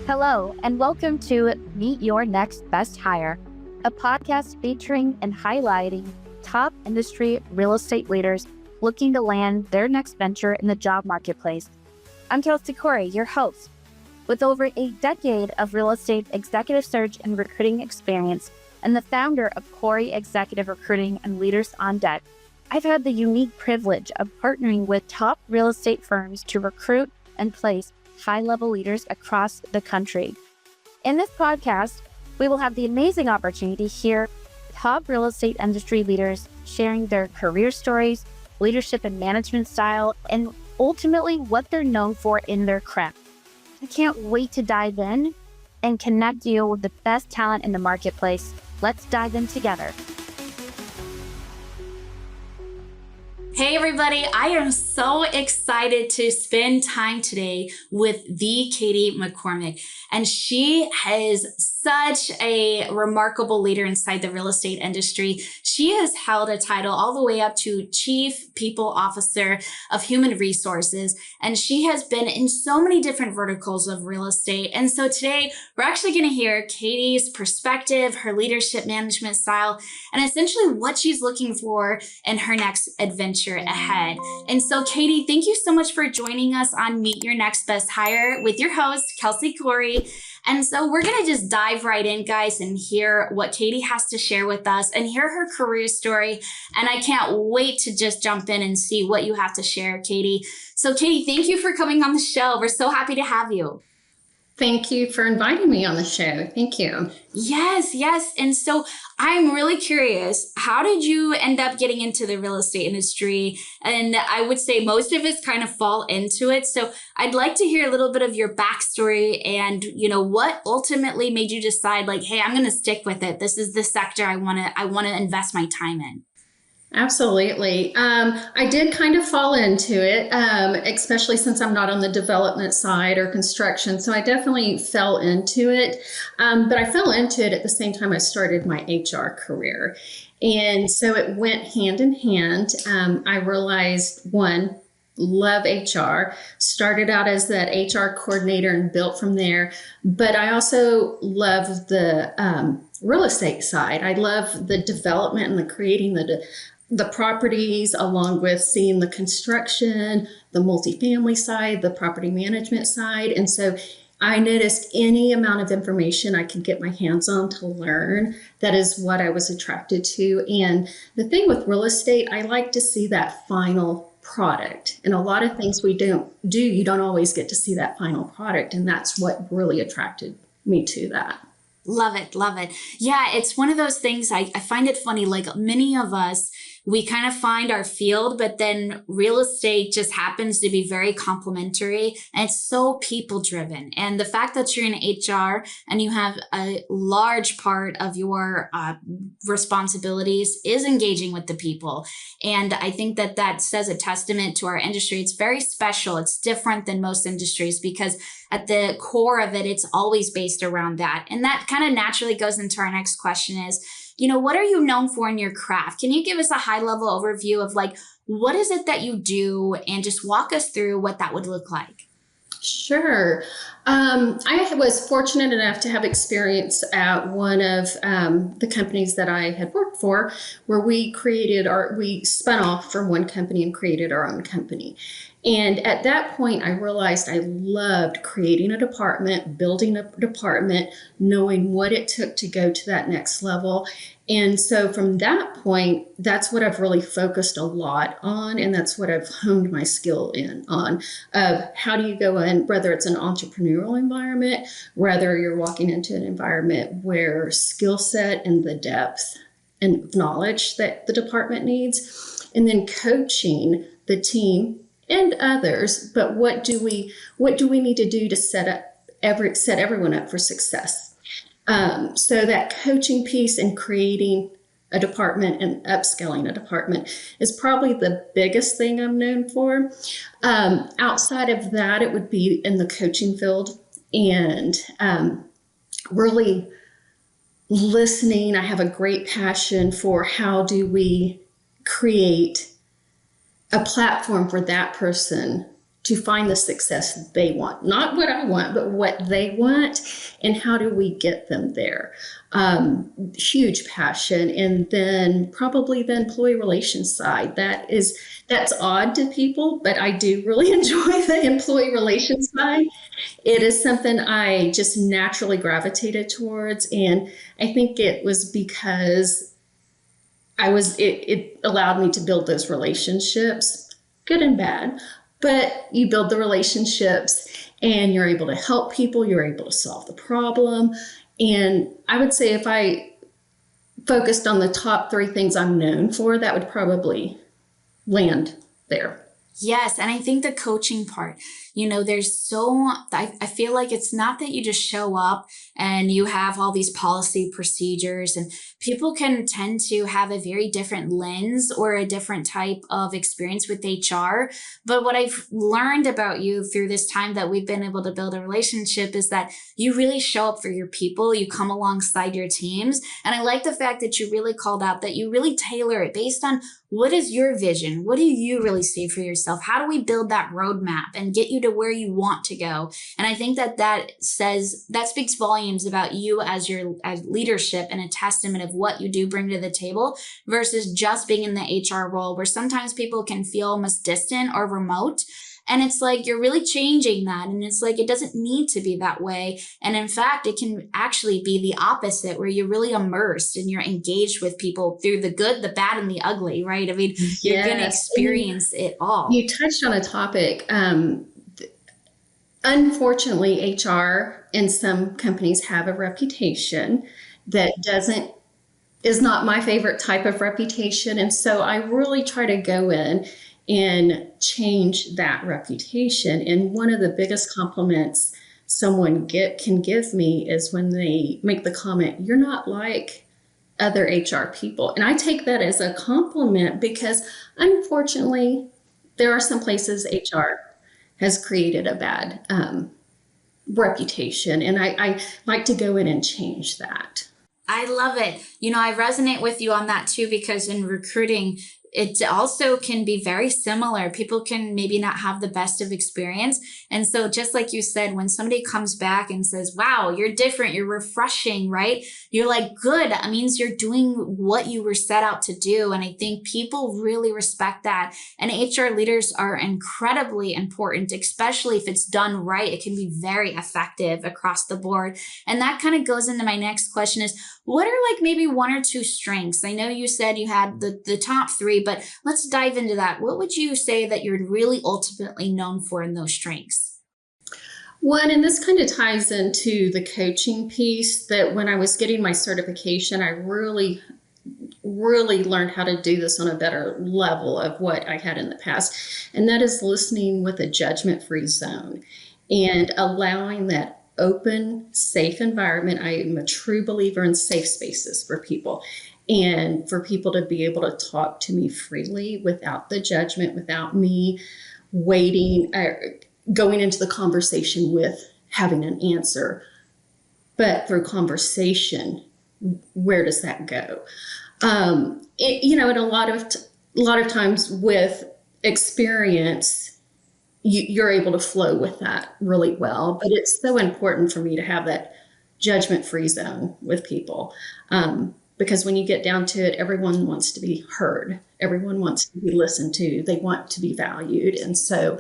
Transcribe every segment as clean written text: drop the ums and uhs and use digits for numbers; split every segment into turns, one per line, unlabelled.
Hello, and welcome to Meet Your Next Best Hire, a podcast featuring and highlighting top industry real estate leaders looking to land their next venture in the job marketplace. I'm Kelsey Corey, your host. With over a decade of real estate executive search and recruiting experience, and the founder of Corey Executive Recruiting and Leaders on Deck, I've had the unique privilege of partnering with top real estate firms to recruit and place high-level leaders across the country. In this podcast, we will have the amazing opportunity to hear top real estate industry leaders sharing their career stories, leadership and management style, and ultimately what they're known for in their craft. I can't wait to dive in and connect you with the best talent in the marketplace. Let's dive in together.
Hey everybody, I am so excited to spend time today with the Caydee McCormick. And she is such a remarkable leader inside the real estate industry. She has held a title all the way up to Chief People Officer of Human Resources. And she has been in so many different verticals of real estate. And so today we're actually going to hear Caydee's perspective, her leadership management style, and essentially what she's looking for in her next adventure ahead. And so Caydee, thank you so much for joining us on Meet Your Next Best Hire with your host, Kelsey Corey. And so we're going to just dive right in, guys, and hear what Caydee has to share with us and hear her career story. And I can't wait to just jump in and see what you have to share, Caydee. So Caydee, thank you for coming on the show. We're so happy to have you.
Thank you for inviting me on the show. Thank you.
Yes. And so I'm really curious, how did you end up getting into the real estate industry? And I would say most of us kind of fall into it. So I'd like to hear a little bit of your backstory and, what ultimately made you decide like, hey, I'm going to stick with it. This is the sector I want to invest my time in.
Absolutely. I did kind of fall into it, especially since I'm not on the development side or construction. So I definitely fell into it. But I fell into it at the same time I started my HR career. And so it went hand in hand. I realized, one, love HR, started out as that HR coordinator and built from there. But I also love the real estate side. I love the development and the creating the properties, along with seeing the construction, the multifamily side, the property management side. And so I noticed any amount of information I could get my hands on to learn. That is what I was attracted to. And the thing with real estate, I like to see that final product. And a lot of things we don't do, you don't always get to see that final product. And that's what really attracted me to that.
Love it. Yeah, it's one of those things I find it funny, like many of us, we kind of find our field, but then real estate just happens to be very complementary and it's so people driven. And the fact that you're in HR and you have a large part of your responsibilities is engaging with the people. And I think that says a testament to our industry. It's very special. It's different than most industries because at the core of it, it's always based around that. And that kind of naturally goes into our next question is, what are you known for in your craft? Can you give us a high level overview of like, what is it that you do and just walk us through what that would look like?
Sure. I was fortunate enough to have experience at one of the companies that I had worked for, where we spun off from one company and created our own company. And at that point, I realized I loved creating a department, building a department, knowing what it took to go to that next level. And so from that point, that's what I've really focused a lot on. And that's what I've honed my skill on of how do you go in, whether it's an entrepreneurial environment, whether you're walking into an environment where skill set and the depth and knowledge that the department needs, and then coaching the team and others, but what do we need to do to set everyone up for success? So that coaching piece and creating a department and upscaling a department is probably the biggest thing I'm known for. Outside of that, it would be in the coaching field and really listening. I have a great passion for how do we create a platform for that person to find the success they want, not what I want, but what they want, and how do we get them there? Huge passion. And then probably the employee relations side. That's odd to people, but I do really enjoy the employee relations side. It is something I just naturally gravitated towards, and I think it was because it allowed me to build those relationships, good and bad. But you build the relationships and you're able to help people, you're able to solve the problem. And I would say if I focused on the top 3 things I'm known for, that would probably land there.
Yes. And I think the coaching part, I feel like it's not that you just show up and you have all these policy procedures, and people can tend to have a very different lens or a different type of experience with HR. But what I've learned about you through this time that we've been able to build a relationship is that you really show up for your people. You come alongside your teams. And I like the fact that you really called out that you really tailor it based on what is your vision? What do you really see for yourself? How do we build that roadmap and get you to where you want to go? And I think that speaks volumes about you as leadership, and a testament of what you do bring to the table versus just being in the HR role, where sometimes people can feel almost distant or remote. And it's like, you're really changing that. And it's like, it doesn't need to be that way. And in fact, it can actually be the opposite, where you're really immersed and you're engaged with people through the good, the bad, and the ugly, right? I mean, you're going to experience it all.
You touched on a topic. Unfortunately, HR in some companies have a reputation that is not my favorite type of reputation. And so I really try to go in and change that reputation. And one of the biggest compliments someone can give me is when they make the comment, "You're not like other HR people." And I take that as a compliment, because unfortunately, there are some places HR has created a bad reputation. And I like to go in and change that.
I love it. I resonate with you on that too, because in recruiting, it also can be very similar. People can maybe not have the best of experience. And so just like you said, when somebody comes back and says, "Wow, you're different, you're refreshing," right? You're like, good. That means you're doing what you were set out to do. And I think people really respect that. And HR leaders are incredibly important, especially if it's done right. It can be very effective across the board. And that kind of goes into my next question is, what are like maybe 1 or 2 strengths? I know you said you had the top 3, but let's dive into that. What would you say that you're really ultimately known for in those strengths?
One, and this kind of ties into the coaching piece, that when I was getting my certification, I really learned how to do this on a better level of what I had in the past. And that is listening with a judgment-free zone and allowing that open, safe environment. I am a true believer in safe spaces for people, and for people to be able to talk to me freely without the judgment, without me waiting, going into the conversation with having an answer. But through conversation, where does that go? And a lot of times with experience, you're able to flow with that really well. But it's so important for me to have that judgment-free zone with people. Because when you get down to it, everyone wants to be heard. Everyone wants to be listened to. They want to be valued. And so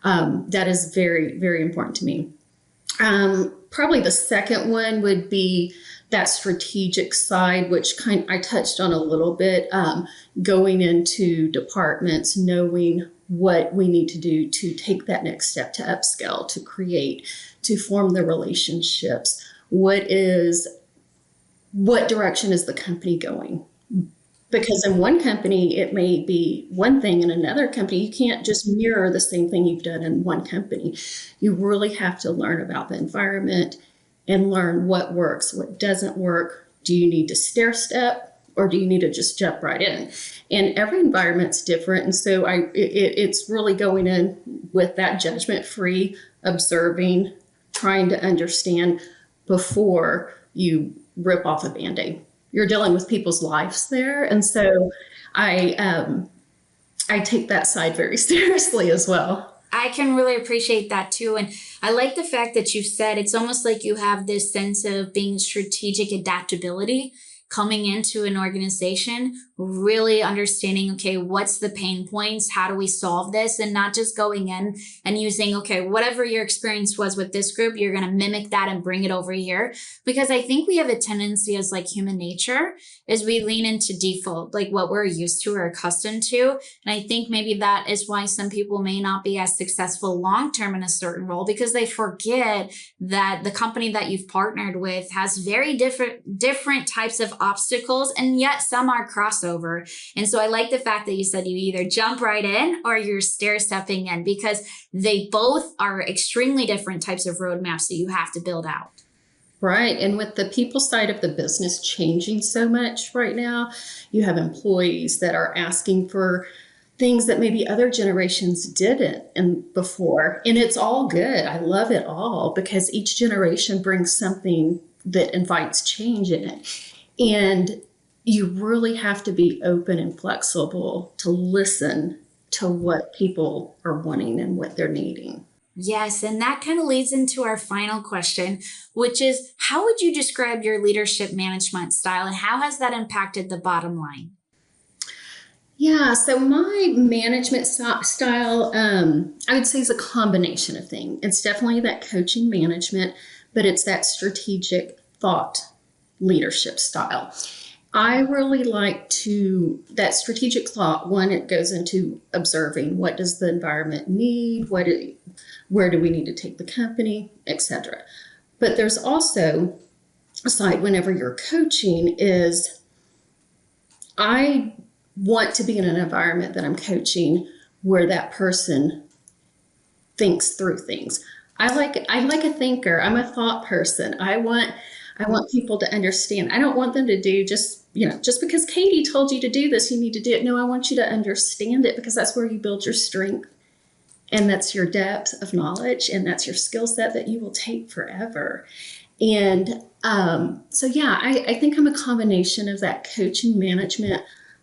that is very, very important to me. Probably the second one would be that strategic side, which I touched on a little bit, going into departments, knowing what we need to do to take that next step, to upscale, to create, to form the relationships. What direction is the company going? Because in one company, it may be one thing. In another company, you can't just mirror the same thing you've done in one company. You really have to learn about the environment and learn what works, what doesn't work. Do you need to stair step, or do you need to just jump right in? And every environment's different. And so it's really going in with that judgment-free, observing, trying to understand before you rip off a Band-Aid. You're dealing with people's lives there. And so I take that side very seriously as well.
I can really appreciate that too. And I like the fact that you said it's almost like you have this sense of being strategic adaptability coming into an organization, really understanding, okay, what's the pain points? How do we solve this? And not just going in and using, okay, whatever your experience was with this group, you're going to mimic that and bring it over here. Because I think we have a tendency as like human nature is we lean into default, like what we're used to or accustomed to. And I think maybe that is why some people may not be as successful long-term in a certain role, because they forget that the company that you've partnered with has very different types of obstacles, and yet some are crossover. And so I like the fact that you said you either jump right in or you're stair stepping in, because they both are extremely different types of roadmaps that you have to build out.
Right. And with the people side of the business changing so much right now, you have employees that are asking for things that maybe other generations didn't and before. And it's all good. I love it all because each generation brings something that invites change in it. And you really have to be open and flexible to listen to what people are wanting and what they're needing.
Yes, and that kind of leads into our final question, which is, how would you describe your leadership management style and how has that impacted the bottom line?
Yeah, so my management style, I would say is a combination of things. It's definitely that coaching management, but it's that strategic thought leadership style. I really like that strategic thought, one, it goes into observing what does the environment need, where do we need to take the company, etc. But there's also a side whenever you're coaching is I want to be in an environment that I'm coaching where that person thinks through things. I like a thinker. I'm a thought person. I want people to understand. I don't want them to do just because Caydee told you to do this, you need to do it. No, I want you to understand it because that's where you build your strength. And that's your depth of knowledge. And that's your skill set that you will take forever. And I think I'm a combination of that coaching management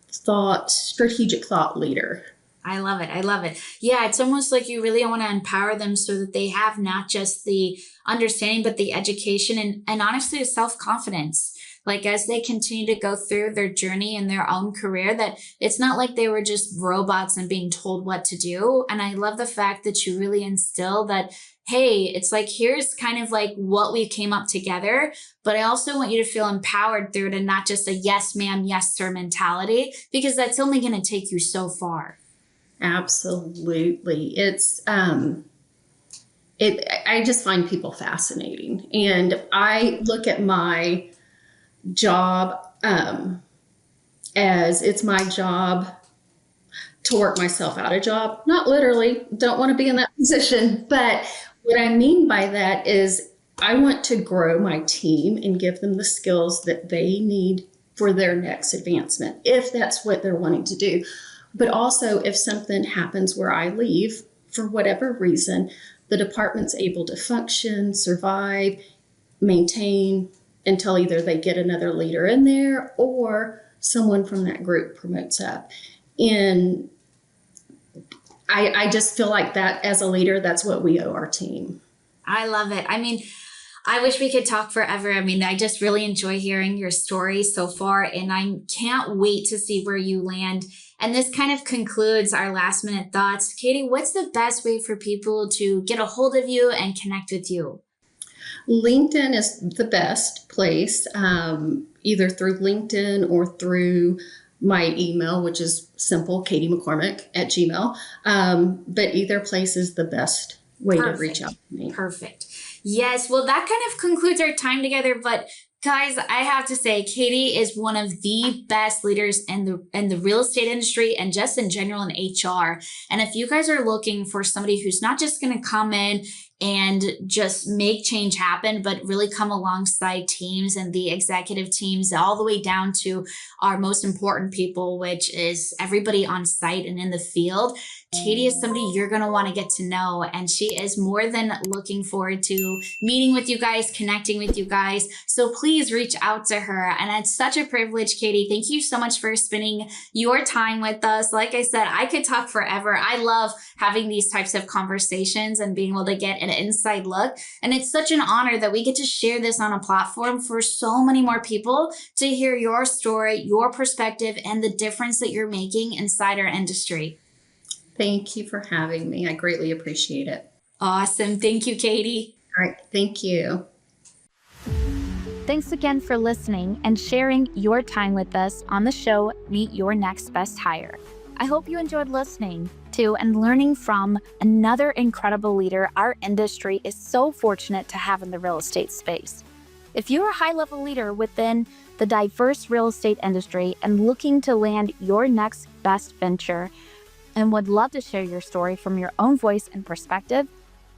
strategic thought leader.
I love it. I love it. Yeah, it's almost like you really want to empower them so that they have not just the understanding, but the education and honestly, the self-confidence. Like as they continue to go through their journey in their own career, that it's not like they were just robots and being told what to do. And I love the fact that you really instill that, hey, it's like, here's kind of like what we came up together, but I also want you to feel empowered through it and not just a yes, ma'am, yes, sir mentality, because that's only going to take you so far.
Absolutely. It's, I just find people fascinating. And I look at my job as it's my job to work myself out of job. Not literally, don't want to be in that position. But what I mean by that is I want to grow my team and give them the skills that they need for their next advancement, if that's what they're wanting to do. But also if something happens where I leave for whatever reason, the department's able to function, survive, maintain until either they get another leader in there or someone from that group promotes up. And I just feel like that as a leader, that's what we owe our team.
I love it. I mean, I wish we could talk forever. I mean, I just really enjoy hearing your story so far, and I can't wait to see where you land. And this kind of concludes our last minute thoughts. Caydee, what's the best way for people to get a hold of you and connect with you?
LinkedIn is the best place, either through LinkedIn or through my email, which is simple, CaydieMcCormick@gmail. But either place is the best way to reach out to me.
Perfect. Yes. Well, that kind of concludes our time together. But guys, I have to say, Caydee is one of the best leaders in the real estate industry and just in general in HR. And if you guys are looking for somebody who's not just going to come in and just make change happen, but really come alongside teams and the executive teams all the way down to our most important people, which is everybody on site and in the field, Caydee is somebody you're going to want to get to know, and she is more than looking forward to meeting with you guys, connecting with you guys. So please reach out to her. And it's such a privilege, Caydee. Thank you so much for spending your time with us. Like I said, I could talk forever. I love having these types of conversations and being able to get an inside look. And it's such an honor that we get to share this on a platform for so many more people to hear your story, your perspective, and the difference that you're making inside our industry.
Thank you for having me. I greatly appreciate it.
Awesome. Thank you, Caydee.
All right. Thank you.
Thanks again for listening and sharing your time with us on the show, Meet Your Next Best Hire. I hope you enjoyed listening to and learning from another incredible leader our industry is so fortunate to have in the real estate space. If you're a high-level leader within the diverse real estate industry and looking to land your next best venture and would love to share your story from your own voice and perspective,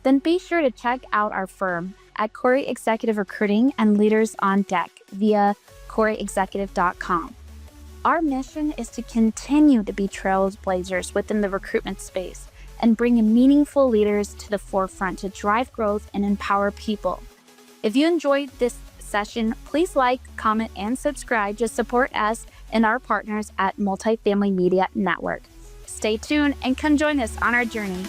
then be sure to check out our firm at Corey Executive Recruiting and Leaders on Deck via CoreyExecutive.com. Our mission is to continue to be trailblazers within the recruitment space and bring meaningful leaders to the forefront to drive growth and empower people. If you enjoyed this session, please like, comment, and subscribe to support us and our partners at Multifamily Media Network. Stay tuned and come join us on our journey.